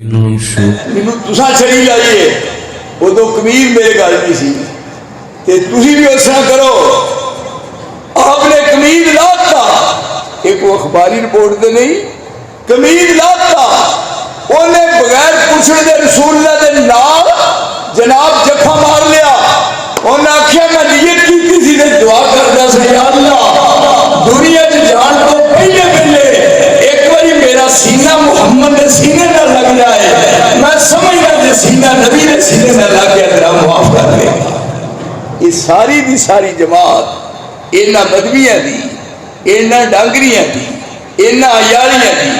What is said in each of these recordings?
ਮੈਨੂੰ ਤੁਸਾਂ ਛੜੀ ਲਾਈਏ ਉਦੋਂ ਕਮੀਜ਼ ਮੇਰੇ ਗਲ ਨਹੀਂ ਸੀ ਤੇ ਤੁਸੀਂ ਵੀ ਉਸ ਤਰ੍ਹਾਂ ਕਰੋ। आपने कमीज लाता एक वो अखबारी रिपोर्ट तो नहीं कमीज लाता उन्हें बगैर पुछने दे रसूल दे नाल जनाब जफा मार लिया। उन्हें आख्या मैं नीयत की थी ते दुआ करदा सी या अल्लाह दुनिया च जान तो पहले पहले एक बारी मेरा सीना मुहम्मद के सीने ना लग जाए। मैं समझदा जे सीना नबी के सीने ना लग गया तेरा माफ कर देगा। ये सारी दी सारी जमात इन्हां बदवियां दी इन्हां डांगरियां दी इन्हां अयालियां दी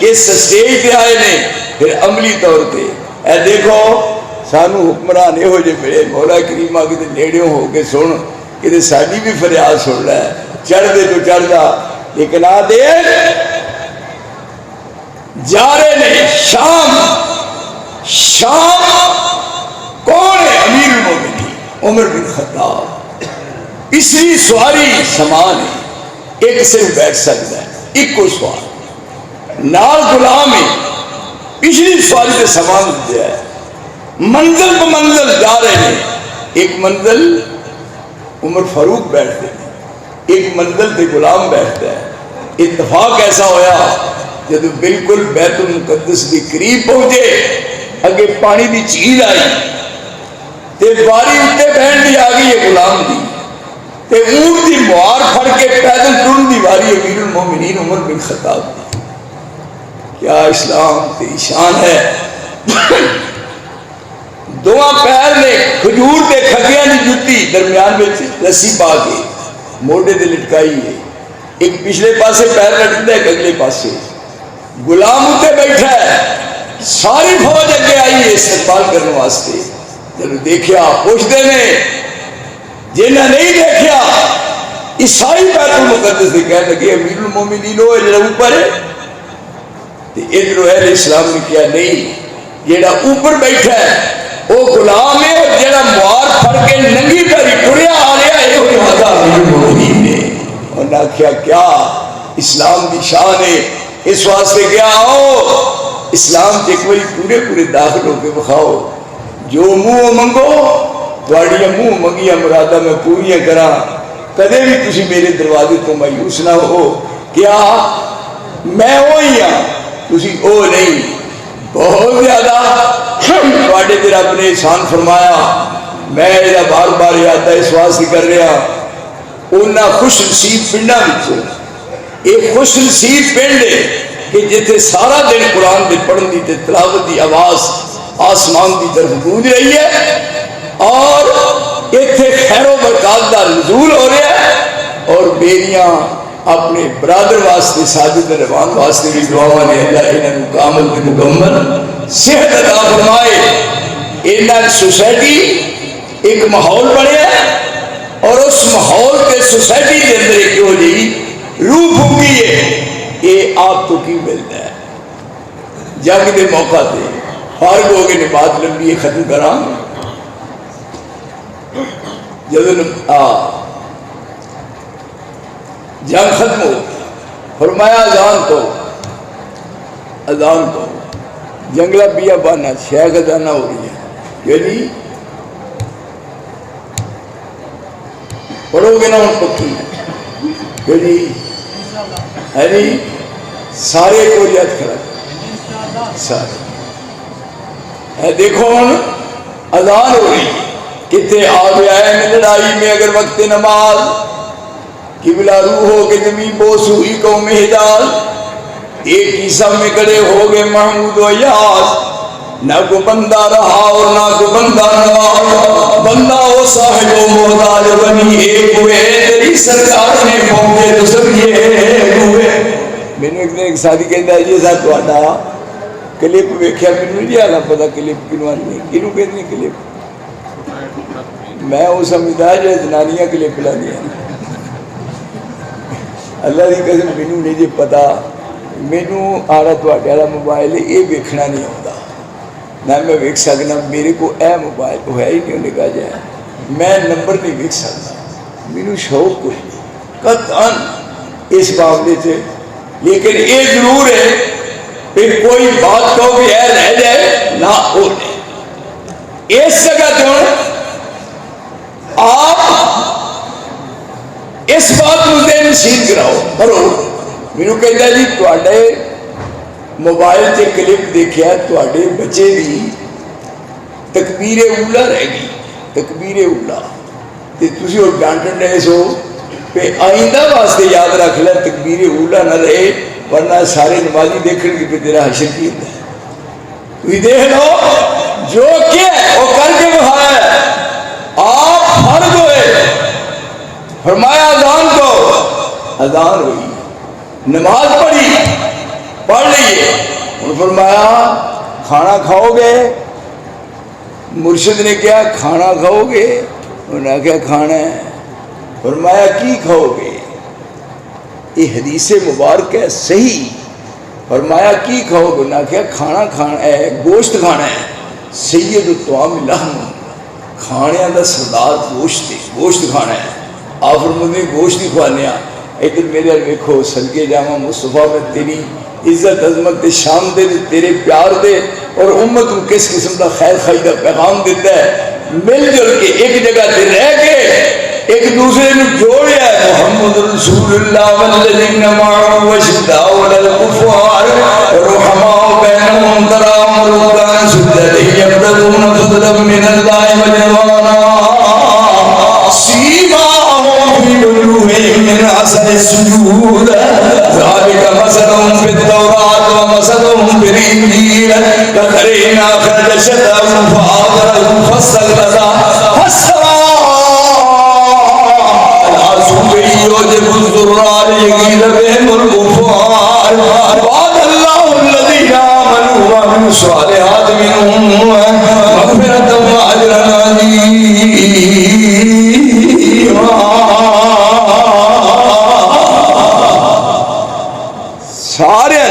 किस स्टेज पे आए ने फिर अमली तौर पे ए देखो सानू हुक्मरान इहो जे मिले मौला करीमा किते नेड़ियों हो के सुन किते साडी भी फरियाद सुन लै चढ़दे तो चढ़दा लेकिन आ दे जा रहे ने शाम शाम कौन है अमीरुल मोमिनीन उमर बिन खत्ताब। इसलिए सवारी समान है एक सिर्फ बैठ सकता है एक को सवार नाल गुलाम है पिछली सवारी से समान दिया है। मंजिल पर मंजिल जा रहे हैं एक मंजिल उमर फारूक बैठते हैं एक मंजिल पे गुलाम बैठता है। इत्तफाक ऐसा होया जब बिल्कुल बैतुल मुकद्दस के करीब पहुंचे अगे पानी की झील आई ते बारी उत्ते बहन की आ गई है गुलाम की ते ऊंट की मुहार फड़ के पैदल टुरन की वारी अमीरुल मोमिनीन उमर बिन खत्ताब की। क्या इस्लाम की शान है। दोवां पैर ने खजूर के खगियां की जुत्ती दरम्यान में रस्सी पा के मोढे ते लटकाई है। एक पिछले पासे पैर लटकता है एक अगले पासे गुलाम उत्ते बैठा है। सारी फौज अगे आई है इस्तकबाल करने वास्ते। जब देखा पुछते ने जिन्हें नहीं देखा ईसाई बैतुल मुकद्दस से कह लगे अमीरुल मोमिनीन हो जेड़ा ऊपर है ते इधर अहले इस्लाम ने क्या नहीं जेड़ा ऊपर बैठा है वो गुलाम है और जेड़ा मुहार फड़ के नंगी पैरी टुरिया आ रहा है वो हदा अमीरुल मोमिनीन ने। उन्हें आख्या क्या इस्लाम की शान है इस वास्ते क्या आओ इस्लाम से एक बार पूरे पूरे दाखिल होकर विखाओ जो मुंह मंगो तुहाड़ियां मुंह मंगिया मुरादा मैं पूरियां करा कदे भी तुसी मेरे दरवाजे तो मायूस ना हो। क्या मैं वो ही हाँ तुसी ओ नहीं बहुत ज्यादा तुहाडे ते रब ने एहसान फरमाया। मैं इहदा बार बार याद इस वास्ते कर रहा उन्हां खुश नसीब पिंडां विचों एक खुश नसीब पिंड है कि जिथे सारा दिन कुरान के पढ़न की तिलावत की आवाज आसमान की तरफ गूंज रही है और इत्थे खैरो बरकत का नज़ूल हो रहा है और बेरियां अपने बरादर वास्ते साजिद रवान वास्ते भी दुआवां ने अल्लाह इन्हां नूं कामल ते मुकम्मल सेहत अता फरमाए। इन्हां सोसाइटी एक माहौल बनया और उस माहौल के सोसाइटी के अंदर एक हो जी रूह फूकी है ये आप तो की मिलता है जंग के मौका पर फारग हो गए ने बात लंबी है खत्म करा जब जंग खत्म हो फरमाया अजान तो जंगला बिया बाना शह खजाना हो रही है क्यों जी पढ़ोगे ना हम पक्की क्यों जी है नहीं सारे को याद करा सारे है। देखो हम अजान हो रही है कितने आ गया है लड़ाई में अगर वक्त नमाज किबला रूह हो के जमी बोस हुई कौम हिजाज एक ही सब में खड़े हो गए महमूद अयाज ना को बंदा रहा और ना को बंदा नवाज बंदा वो साहिब मोहताज बनी एक हुए तेरी सरकार ने मौके तो सब ये हुए। मैंने एक दिन एक साथी कहता है ये साथ तुहाडा क्लिप वेख्या मैनू नहीं आना पता क्लिप किनू आनी किनू कहते क्लिप मैं वो समझदा जो जनानियां क्लिप लादियां अल्लाह की कसम मैनू नहीं जे पता मैनू आड़ा तुहाडे वाला मोबाइल ये वेखना नहीं आता ना मैं वेख सकना मेरे को यह मोबाइल वो है ही नहीं निकाह जाए मैं नंबर नहीं वेख सकता मैनू शौक कोई नहीं कतन इस मामले से। लेकिन ये जरूर है کہ کوئی بات کہو کہ اے رہ جائے نہ ہو نہیں. اس جگہ تو آپ اس بات کو ذہن نشین کراؤ کرو. مینو کہتا جی تواڈے موبائل سے کلپ دیکھا تواڈے بچے بھی تکبیر اولا رہ گئی, تکبیر اولا, تے تسی اور ڈانٹن رہے سو کہ آئندہ واسطے یاد رکھ لے تکبیر اولا نہ رہے ورنہ سارے نمازی دیکھن گے کہ تیرا حشر کی ہوتا ہے. تھی دیکھ لو جو کیا ہے وہ کر کے بہایا ہے. آپ فرض ہوئے فرمایا اذان کو, اذان ہوئی, نماز پڑھی, پڑھ لیے. انہوں نے فرمایا کھانا کھاؤ گے؟ مرشد نے کیا کھانا کھاؤ گے؟ انہوں نے کیا کھانا ہے. فرمایا کی کھاؤ گے؟ یہ حدیث مبارک ہے صحیح. فرمایا کی کھاؤ گے؟ انہوں نے کیا کھانا کھانا ہے, گوشت کھانا ہے. سید الطعام لحم, کھانے دا سردار گوشت ہے, گوشت کھانا ہے. آپ فرماتے ہیں گوشت نہیں کھوانے. ادھر میرے دیکھو صدقے جاواں مصطفیٰ میں تیری عزت عظمت دے شان دے تیرے پیار دے اور امت کو کس قسم کا خیر خائی کا پیغام دیتا ہے. مل جل کے ایک جگہ تے رہ کے ایک دوسرے کو جوڑیا ہے. محمد رسول اللہ والذین معه وشداء علی الکفار رحماء بینہم تراہم رکعا سجدا یبتغون فضلا من اللہ ورضوانا سیماہم فی وجوہہم من اثر السجود ذلک مثلهم فی التوراۃ ومثلهم فی الانجیل کزرع اخرج شطأه فآزره فاستغلظ فاستوى يوجب الضرار يغيظ بهم الكفار وعد الله الذين آمنوا وعملوا الصالحات منهم مغفرة وأجرا عظيما. سارے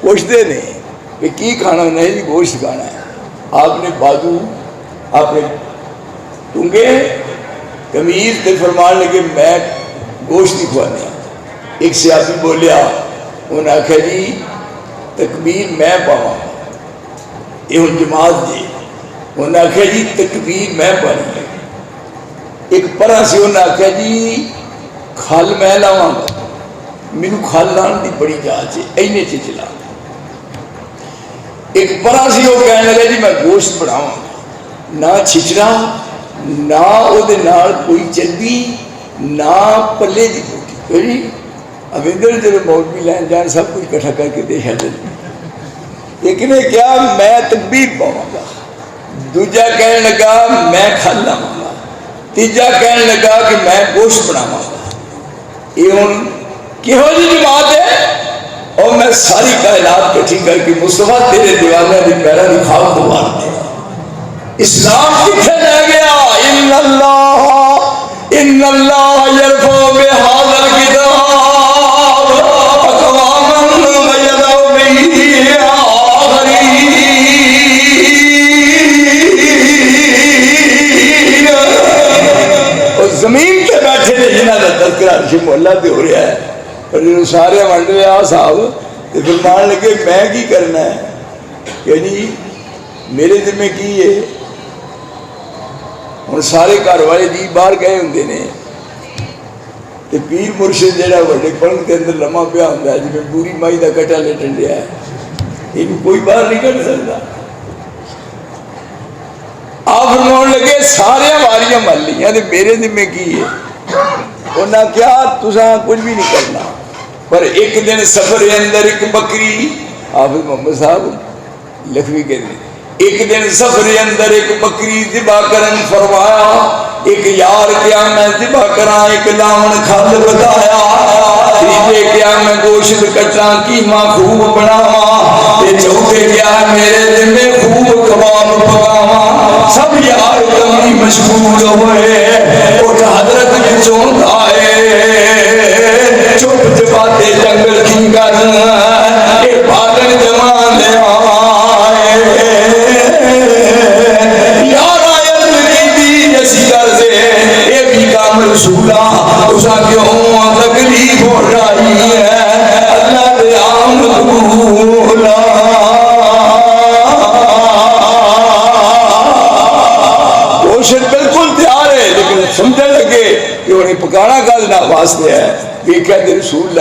پوچھتے نے کہ کی کھانا نہیں جی گوشت کھانا ہے. آپ نے بازو آپ نے ٹونگے قمیض تے فرمان لگے میں گوشت نہیں کھوانے. ایک صحابی بولیا, انہوں نے آخیا جی تکبیر میں پاواں یہ ہوں جماعت جی. انہوں نے آخیا جی تکبیر میں پانی. ایک پرا سے انہوں نے آخیا جی کھل میں لاواں گا, مینو کھل لان دی بڑی جانچ ہے اینے چ چلا. ایک پرا سے وہ کہنے لگا جی میں گوشت بناواں گا, نہ چھچڑا نہ او دے نال کوئی چربی نہ پلے دی بوٹی. اب ادھر جب مولوی لین جان سب کچھ کٹھا کر کے دے حضرت. ایک نے کیا میں تکبیر پاواں گا, دوجا کہنے لگا میں کھل لاواں گا, تیجا کہنے لگا کہ میں گوشت بناواں گا. یہ ہوں کہو جی جماعت ہے اور میں ساری کائنات کٹھی کر کے مصطفیٰ تیرے دیوانے دی پیرا دی خاک کو مار دے. اسلام کتنے رہ گیا؟ ان اللہ یرفع بہذا الکتاب اقواما ویضع بہ آخرین. اور زمین پہ بیٹھے نے جنہاں کا تذکرہ عرش مولا پہ ہو رہا ہے, اور جنہوں سارے ونڈ رہے آ صاحب تو فرمان لگے میں کی کرنا ہے کہ جی میرے ذمہ کی ہے. ہوں سارے گھر والے جی باہر گئے ہوں نے تو پیر مرشد جہاں وڈے پنکھ کے اندر لما پیا ہوتا ہے جی پوری مائی کا کٹا لیٹن رہا ہے, یہ کوئی باہر نہیں کر سکتا. آپ فرمان لگے سارے واریاں مل لیاں تو میرے ذمہ کی ہے. انہاں کیا تساں کچھ بھی نہیں کرنا, پر ایک دن سفر اندر ایک بکری, حافظ محمد صاحب لکھوی کے دن ایک دن سفر اندر ایک بکری ذبح کرن فرمایا. ایک یار کیا میں ذبح کراں, ایک لاون کھل بتایا, تیجے کیا میں گوشت کٹاں کیما خوب بناواں, تے چوتھے کیا میرے ذمہ خوب کباب پکاواں. سب یار کمی مشغول ہوئے, اٹھ حضرت وچوں آئے چپ چپاتے جنگل کی کرن اے پاگل جوان لے آئے. یار آیت کی دی جسی کر سے اے بھی کام رسولہ اسا کیوں تکلیف ہو رہی ہے. اللہ دے آمد لگے کہ انہیں پکانا کل نہ واسطے ہے، ویکھیا کہ رسول